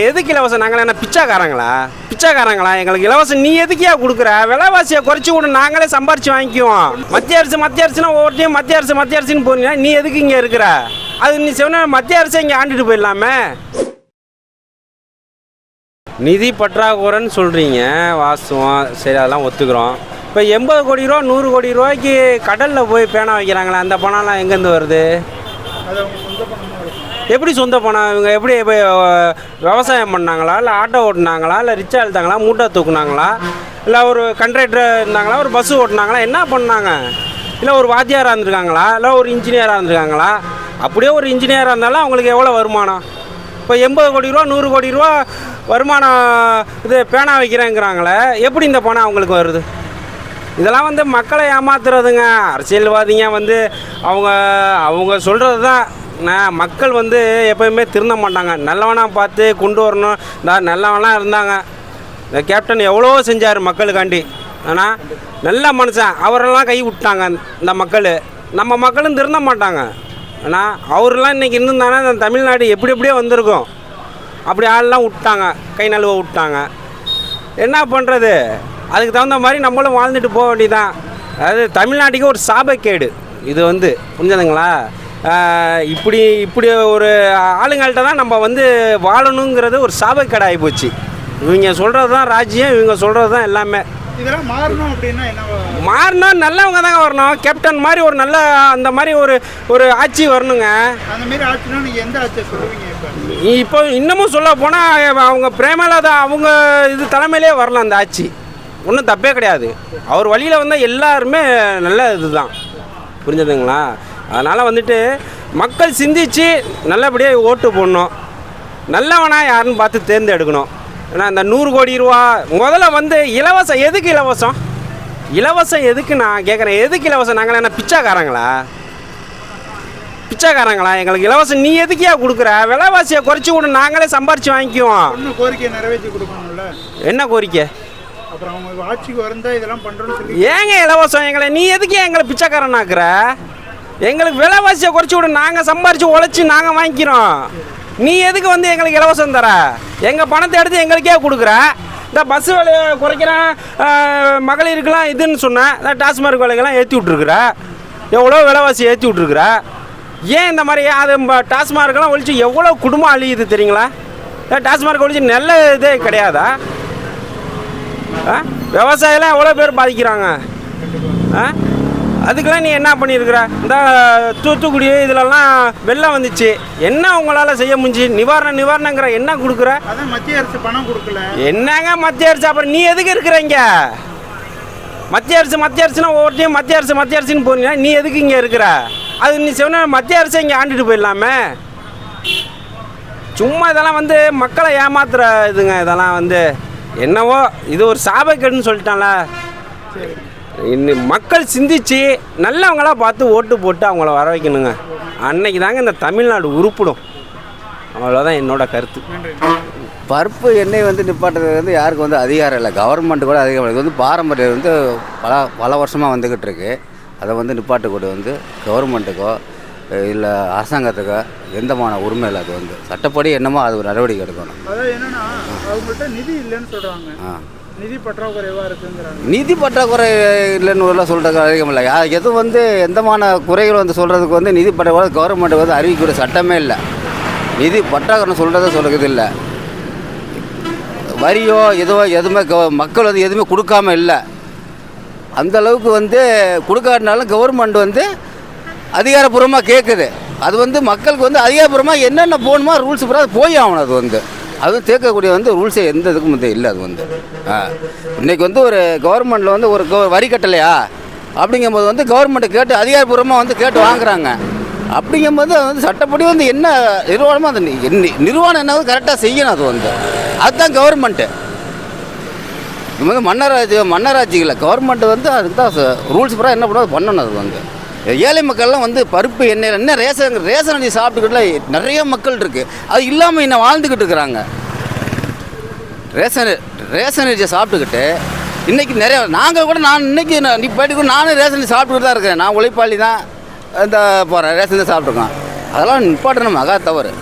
எதுக்கு இலவசம்? நாங்கள் என்ன பிச்சைக்காரங்களா? எங்களுக்கு இலவசம் நீ எதுக்கியா கொடுக்குற? விலைவாசியை குறைச்சி கூட நாங்களே சம்பாரிச்சு வாங்கிக்குவோம். மத்திய அரசுனா ஒவ்வொருத்தையும் மத்திய அரசுன்னு போனீங்கன்னா நீ எதுக்கு இங்கே இருக்கிற? அது நீ சொன்ன மத்திய அரசை இங்கே ஆண்டுட்டு போயிடலாமே. நிதி பற்றாக்குறைன்னு சொல்கிறீங்க, வாஸ்தவம், சரி, அதெல்லாம் ஒத்துக்கிறோம். இப்போ 80 கோடி ரூபா 100 கோடி ரூபாய்க்கு கடலில் போய் பேனா வைக்கிறாங்களே, அந்த பணம்லாம் எங்கேருந்து வருது? எப்படி சொந்த பணம்? இவங்க எப்படி இப்போ விவசாயம் பண்ணாங்களா, இல்லை ஆட்டோ ஓட்டினாங்களா, இல்லை ரிச்சா எழுத்தாங்களா, மூட்டை தூக்குனாங்களா, இல்லை ஒரு கண்ட்ராக்டர் இருந்தாங்களா, ஒரு பஸ்ஸு ஓட்டினாங்களா, என்ன பண்ணாங்க? இல்லை ஒரு வாத்தியாராக இருந்திருக்காங்களா, இல்லை ஒரு இன்ஜினியராக இருந்திருக்காங்களா? அப்படியே ஒரு இன்ஜினியராக இருந்தாலும் அவங்களுக்கு எவ்வளோ வருமானம்? இப்போ 80 கோடி ரூபா 100 கோடி ரூபா வருமானம் இது பேனா வைக்கிறேங்கிறாங்களே, எப்படி இந்த பணம் அவங்களுக்கு வருது? இதெல்லாம் மக்களை ஏமாத்துறதுங்க. அரசியல்வாதிங்க அவங்க சொல்கிறது தான். மக்கள் எப்போயுமே திருந்த மாட்டாங்க. நல்லவனாக பார்த்து கொண்டு வரணும். நல்லவனாக இருந்தாங்க. இந்த கேப்டன் எவ்வளோ செஞ்சார் மக்களுக்காண்டி. ஆனால் நல்ல மனுஷன், அவரெல்லாம் கை விட்டாங்க இந்த மக்கள். நம்ம மக்களும் திருந்த மாட்டாங்க. ஆனால் அவரெல்லாம் இன்றைக்கி இருந்திருந்தாங்கன்னா இந்த தமிழ்நாடு எப்படியோ வந்திருக்கும். அப்படி ஆள்லாம் விட்டாங்க, கை நழுவ விட்டாங்க. என்ன பண்ணுறது? அதுக்கு தகுந்த மாதிரி நம்மளும் வாழ்ந்துட்டு போக வேண்டியதான். அதாவது தமிழ்நாட்டுக்கு ஒரு சாபக்கேடு இது. புரிஞ்சதுங்களா? இப்படி ஒரு ஆளுங்கள்ட்ட தான் நம்ம வாழணுங்கிறது ஒரு சாபக்கேடு ஆகி போச்சு. இவங்க சொல்கிறது தான் ராஜ்யம், இவங்க சொல்கிறது தான் எல்லாமே. இதெல்லாம் மாறணும் அப்படின்னா என்ன? மாறினா நல்லவங்க தாங்க வரணும். கேப்டன் மாதிரி ஒரு நல்ல அந்த மாதிரி ஒரு ஆட்சி வரணுங்க. அந்த மாதிரி ஆட்சினா நீங்கள் எந்த ஆட்சியை சொல்லுவீங்க? இப்போ இன்னமும் சொல்ல போனால் அவங்க பிரேமலதா அவங்க இது தலைமையிலே வரலாம். அந்த ஆட்சி ஒன்றும் தப்பே கிடையாது. அவர் வழியில் எல்லாருமே நல்ல இதுதான். புரிஞ்சதுங்களா? அதனால் மக்கள் சிந்திச்சு நல்லபடியாக ஓட்டு போடணும். நல்லவனா யாருன்னு பார்த்து தேர்ந்தெடுக்கணும். ஏன்னா இந்த 100 கோடி ரூபா முதல்ல இலவசம் எதுக்கு? இலவசம் எதுக்கு நான் கேட்குறேன். எதுக்கு இலவசம்? நாங்கள் என்ன பிச்சைக்காரங்களா? எங்களுக்கு இலவசம் நீ எதுக்கியா கொடுக்குற? விலைவாசியை குறைச்சி கூட நாங்களே சம்பாரிச்சு வாங்கிக்குவோம். கோரிக்கை நிறைவேற்றி கொடுக்கணும்ல. என்ன கோரிக்கை? அப்புறம் அவங்க ஆட்சிக்கு வந்தா இதெல்லாம் பண்ணுறோன்னு சொல்லி ஏங்க இலவசம்? நீ எதுக்கு எங்களை பிச்சைக்காரன் ஆக்குற? எங்களுக்கு விலைவாசியை குறைச்சி விட, நாங்கள் சம்பாரித்து உழைச்சி நாங்கள் வாங்கிக்கிறோம். நீ எதுக்கு எங்களுக்கு இலவசம் தர? எங்கள் பணத்தை எடுத்து எங்களுக்கே கொடுக்குற. இந்த பஸ்ஸு விலையை குறைக்கிறேன், மகளிருக்கெல்லாம் இதுன்னு சொன்னேன். டாஸ்மார்க் விலைக்கெல்லாம் ஏற்றி விட்ருக்குற. எவ்வளோ விலைவாசி ஏற்றி விட்ருக்குற. ஏன் இந்த மாதிரி? அது டாஸ்மார்க்கெல்லாம் ஒழிச்சு எவ்வளோ குடும்பம் அழியுது தெரியுங்களா? டாஸ்மார்க் ஒழிச்சு நல்ல இதே கிடையாதா? விவசாயம்லாம் எவ்வளோ பேர் பாதிக்கிறாங்க. அதுக்கெல்லாம் நீ என்ன பண்ணியிருக்கிற? இந்த தூத்துக்குடி இதிலெல்லாம் வெள்ளம் வந்துச்சு, என்ன உங்களால் செய்ய முடிஞ்சு? நிவாரணங்கிற என்ன கொடுக்குற? அதான் மத்திய அரசு பணம் கொடுக்கல. என்னங்க மத்திய அரசு? அப்புறம் நீ எதுக்கு இருக்கிறீங்க? மத்திய அரசுனா ஒவ்வொருத்தையும் மத்திய அரசுன்னு போனீங்கன்னா நீ எதுக்கு இங்கே இருக்கிற? அது நீ சொன்ன மத்திய அரசை இங்கே ஆண்டுட்டு போயிடலாமே. சும்மா இதெல்லாம் மக்களை ஏமாத்துற இதுங்க. இதெல்லாம் என்னவோ இது ஒரு சாபக்கேடுன்னு சொல்லிட்டான்ல. இன்னும் மக்கள் சிந்திச்சு நல்லவங்களாக பார்த்து ஓட்டு போட்டு அவங்கள வர வைக்கணுங்க. அன்னைக்கு தாங்க இந்த தமிழ்நாடு உருப்பிடும். அவ்வளோதான் என்னோட கருத்து. பருப்பு எண்ணெய் நிப்பாட்டுறது யாருக்கு அதிகாரம் இல்லை. கவர்மெண்ட்டு கூட அதிகாரம். இது பாரம்பரியம் பல வருஷமாக வந்துக்கிட்டு இருக்கு. அதை நிப்பாட்டு கூட கவர்மெண்ட்டுக்கோ இல்லை அரசாங்கத்துக்கோ எந்தமான உரிமை இல்லை. அது சட்டப்படி என்னமோ அது ஒரு நடவடிக்கை எடுக்கணும். அதாவது என்னன்னா அவங்கள்ட்ட நிதி இல்லைன்னு சொல்கிறாங்க. நிதி பற்றாக்குறைவாக இருக்குங்கிறாங்க. நிதி பற்றாக்குறை இல்லைன்னு சொல்கிறதுக்கு அதிகம் இல்லை. எதுவும் எந்தமான குறைகள் சொல்கிறதுக்கு நிதி பற்றாக்குறை கவர்மெண்ட்டு அறிவிக்கூட சட்டமே இல்லை. நிதி பற்றாக்குறைன்னு சொல்கிறத சொல்கிறது இல்லை. வரியோ எதுவுமே மக்கள் எதுவுமே கொடுக்காம இல்லை. அந்தளவுக்கு கொடுக்காட்டினாலும் கவர்மெண்ட் அதிகாரப்பூர்வமாக கேட்குது. அது மக்களுக்கு அதிகாரப்பூர்வமாக என்னென்ன போகணுமோ ரூல்ஸ் பிரகாரம் போய் ஆகணும். அது தேக்கக்கூடிய ரூல்ஸே எந்த இதுக்கும் இல்லை. அது இன்றைக்கி ஒரு கவர்மெண்ட்டில் ஒரு வரி கட்டலையா அப்படிங்கும்போது கவர்மெண்ட்டை கேட்டு அதிகாரப்பூர்வமாக கேட்டு வாங்குறாங்க. அப்படிங்கும்போது சட்டப்படி என்ன நிர்வாகமோ அது நிர்வாகம் என்ன கரெக்டாக செய்யணும். அதுதான் கவர்மெண்ட்டு. மன்னராட்சிகளை கவர்மெண்ட்டு அதுக்கு தான் ரூல்ஸ் பிரகாரம் என்ன பண்ணணும் பண்ணணும். அது ஏழை மக்கள்லாம் பருப்பு எண்ணெயில் என்ன ரேஷன் அரிசி சாப்பிட்டுக்கிட்டு நிறைய மக்கள் இருக்குது. அது இல்லாமல் இன்னும் வாழ்ந்துக்கிட்டு இருக்கிறாங்க. ரேஷன் அரிசியை சாப்பிட்டுக்கிட்டு இன்றைக்கி நிறைய நாங்கள் கூட இன்றைக்கி நீ போய்ட்டு கூட நானும் ரேஷன் அரிசி சாப்பிட்டுக்கிட்டு தான் இருக்கேன். நான் உழைப்பாளி தான். போகிறேன், ரேஷன் தான் சாப்பிட்ருக்கோம். அதெல்லாம் நிப்பாட்டணும் மகா தவறு.